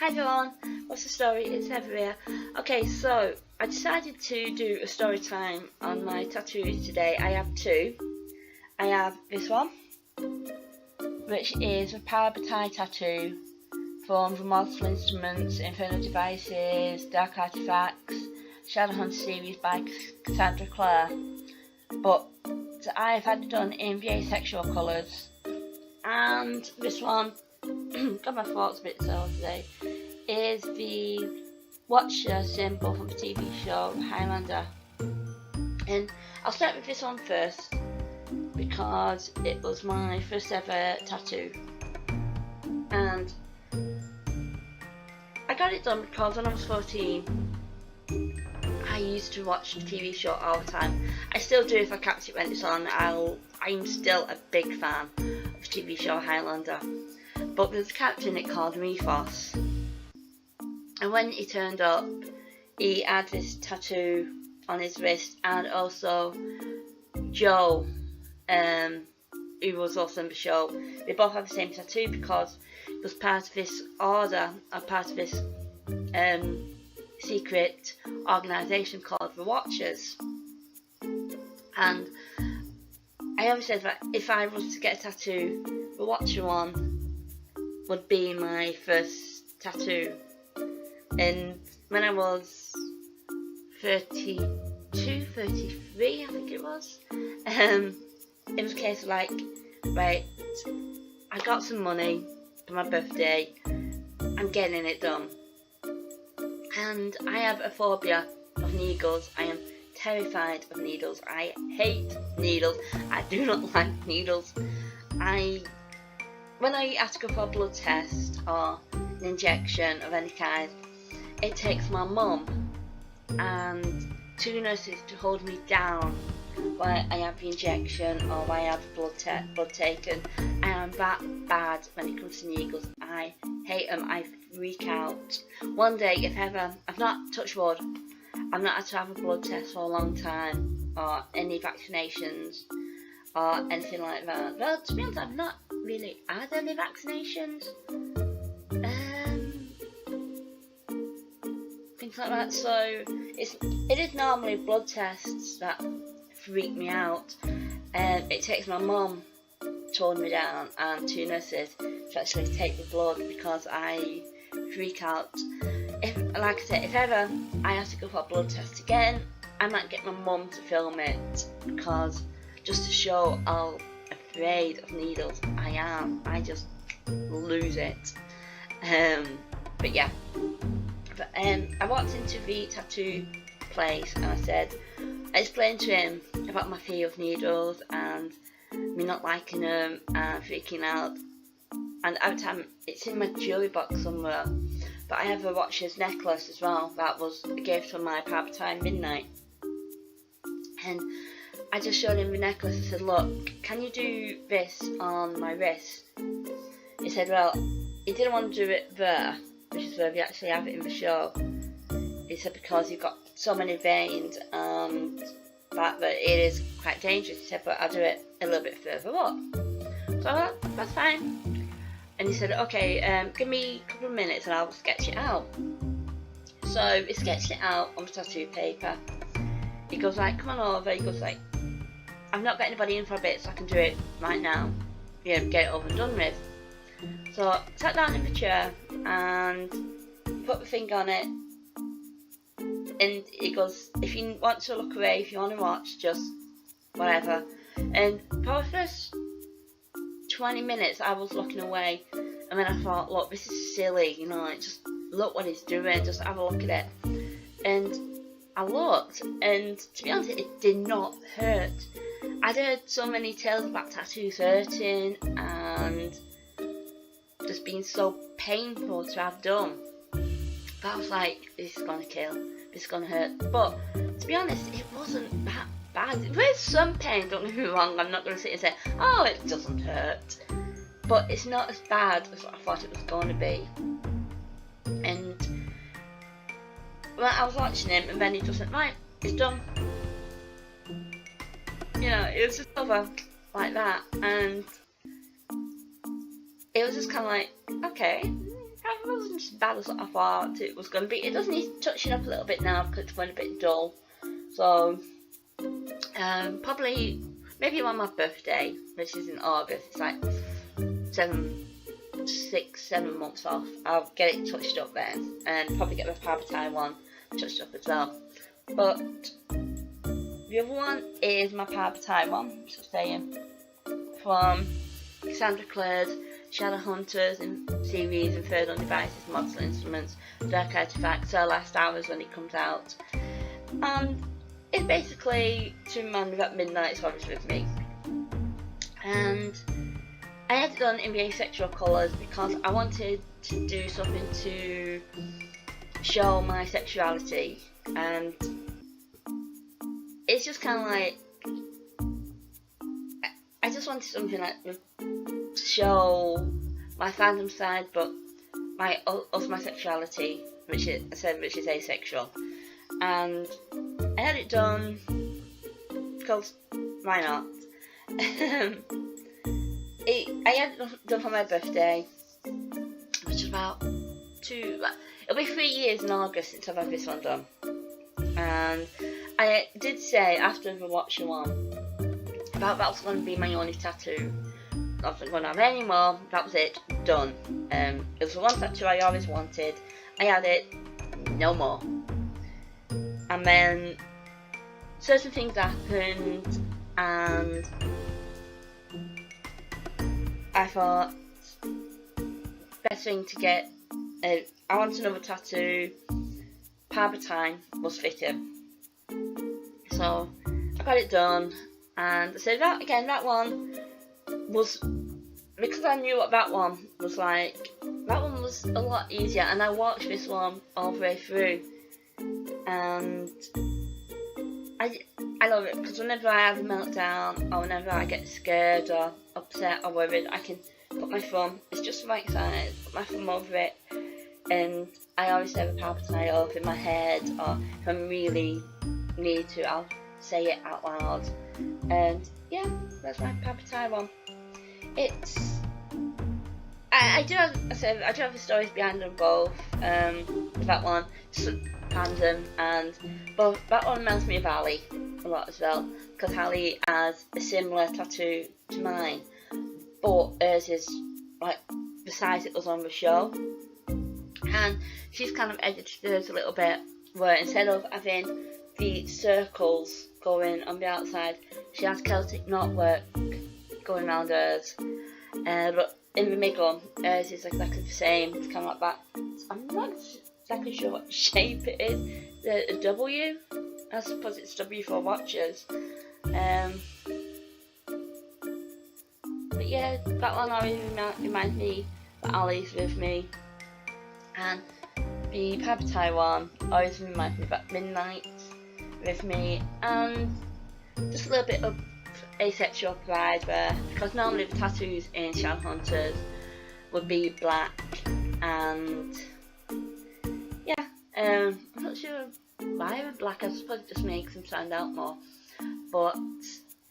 Hi everyone, what's the story? It's Heather here. Okay, so I decided to do a story time on my tattoos today. I have two. I have this one, which is a power batai tattoo from the multiple instruments, infernal devices, dark artifacts, shadowhunter series by Cassandra, Clare. But I've had it done in the asexual colours. And this one, got my thoughts a bit slow today, is the Watcher symbol from the TV show Highlander. And I'll start with this one first because it was my first ever tattoo. And I got it done because when I was 14, I used to watch the TV show all the time. I still do if I catch it when it's on. I'm still a big fan of the TV show Highlander. But there's a character in it called Refos. And when he turned up, he had this tattoo on his wrist, and also Joe, who was also in the show. They both have the same tattoo because it was part of this order, or part of this secret organisation called the Watchers. And I always said that if I was to get a tattoo, the Watcher one would be my first tattoo. And when I was 32, 33, I think it was a case of like, right, I got some money for my birthday, I'm getting it done. And I have a phobia of needles. I am terrified of needles. I hate needles. I do not like needles. When I have to go for a blood test or an injection of any kind, it takes my mum and two nurses to hold me down while I have the injection or while I have the blood taken. I am that bad when it comes to needles. I hate them. I freak out. One day, if ever, I've not touched wood, I've not had to have a blood test for a long time, or any vaccinations, or anything like that. Well, to be honest, I've not really had any vaccinations. Things like that. So it is normally blood tests that freak me out. It takes my mum to hold me down and two nurses to actually take the blood because I freak out. Like I said, if ever I have to go for a blood test again, I might get my mum to film it because just to show how afraid of needles I am. I just lose it. But yeah. But I walked into the tattoo place and I explained to him about my fear of needles and me not liking them and freaking out. And every time, it's in my jewellery box somewhere, but I have a Watcher's necklace as well that was a gift from my power batai midnight. And I just showed him the necklace. I said, look, can you do this on my wrist? He said, well, he didn't want to do it there, which is where we actually have it in the show. He said because you've got so many veins and that it is quite dangerous. He said, but I'll do it a little bit further up. So that's fine. And he said, okay, give me a couple of minutes and I'll sketch it out. So he sketched it out on the tattoo paper. He goes like, come on over. He goes like, I've not got anybody in for a bit, so I can do it right now. Get it over and done with. So I sat down in the chair and put the thing on it. And he goes, if you want to look away, if you want to watch, just whatever. And for the first 20 minutes I was looking away, and then I thought, look, this is silly, just look what he's doing, just have a look at it. And I looked, and to be honest, it did not hurt. I'd heard so many tales about tattoos hurting and just being so painful to have done. But I was like, this is gonna kill, this is gonna hurt. But to be honest, it wasn't that bad. There's some pain, don't get me wrong, I'm not gonna sit and say, oh, it doesn't hurt. But it's not as bad as what I thought it was going to be. And when I was watching him, and then he just went, right, it's done. It was just over like that. And it was just kind of like, okay, it wasn't as bad as I thought it was going to be. It does need touching up a little bit now because it's going a bit dull. So, probably, maybe on my birthday, which is in August, it's like 6, 7 months off, I'll get it touched up then, and probably get my Palpatine one touched up as well. But the other one is my Palpatine one, which I'm saying, from Cassandra Clare's Shadowhunters in series and Third on Devices, Model Instruments, Dark Artifacts, Her Last Hours when it comes out. And it's basically to remind me that Midnight's always with me. And I had it done in the asexual colours because I wanted to do something to show my sexuality, and it's just kind of like, I just wanted something like to show my fandom side, but also my sexuality, which is asexual. And I had it done because why not? I had it done for my birthday, which is about it'll be 3 years in August since I've had this one done. And I did say after the watching one about that was going to be my only tattoo. I wasn't going to have any more. That was it, done. It was the one tattoo I always wanted. I had it, no more. And then certain things happened, and I thought best thing to get. I want another tattoo. Palpatine was fitting, so I got it done. And so that one was, because I knew what that one was like, that one was a lot easier, and I watched this one all the way through, and I love it, because whenever I have a meltdown, or whenever I get scared or upset or worried, I can put my thumb, it's just the right size, put my thumb over it, and I always have a Palpatine up in my head, or if I really need to, I'll say it out loud. And yeah, that's my Palpatine one. It's I do have the stories behind them both. That one, just fandom, and both that one reminds me of Ali a lot as well, because Ali has a similar tattoo to mine, but hers is like the size it was on the show, and she's kind of edited hers a little bit, where instead of having the circles going on the outside, she has Celtic knotwork going around hers, but in the middle, hers is exactly the same. It's kind of like that. I'm not exactly sure what shape it is. The W, I suppose it's W for watchers. But yeah, that one always reminds me that Ali's with me, and the Palpatine one always reminds me that Midnight with me, and just a little bit of asexual pride there, because normally the tattoos in Shadowhunters would be black, and yeah, I'm not sure why they're black. I suppose it just makes them stand out more, but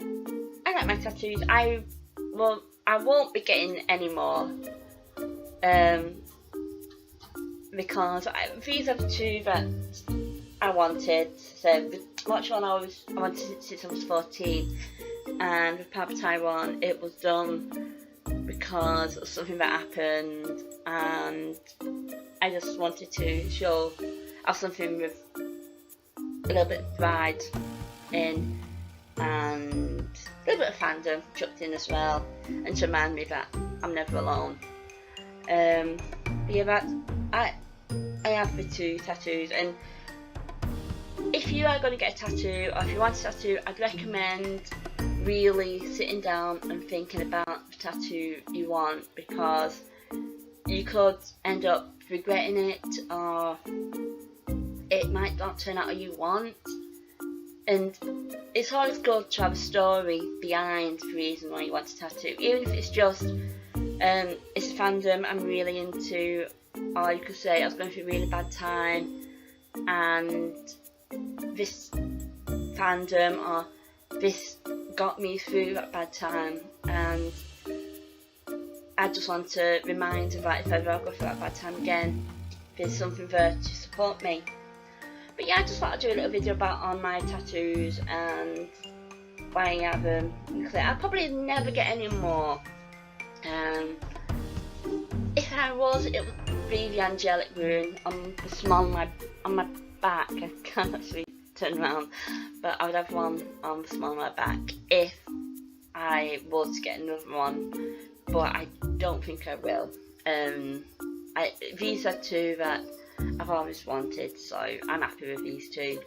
I like my tattoos. I won't be getting any more, because these are the two that I wanted. So the watch one I wanted since I was 14, and the Palpatine one, it was done because of something that happened, and I just wanted to have something with a little bit of pride in, and a little bit of fandom chucked in as well, and to remind me that I'm never alone. But yeah, that I have the two tattoos, and if you are going to get a tattoo, or if you want a tattoo, I'd recommend really sitting down and thinking about the tattoo you want, because you could end up regretting it, or it might not turn out how you want. And it's always good to have a story behind the reason why you want a tattoo, even if it's just it's a fandom I'm really into, or you could say I was going through a really bad time, and this fandom or this got me through that bad time, and I just want to remind that if ever I go through that bad time again, there's something there to support me. But yeah, I just thought I'd do a little video about on my tattoos and why I have them. I'll probably never get any more. If I was, it would be the angelic rune on the small on my back. I can't actually turn around, but I would have one on the small of my back if I was to get another one, but I don't think I will. These are two that I've always wanted, so I'm happy with these two.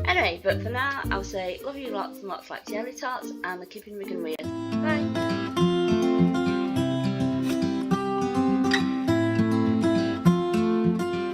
Anyway, but for now, I'll say love you lots and lots like jelly tarts, and the keeping vegan weird. Bye.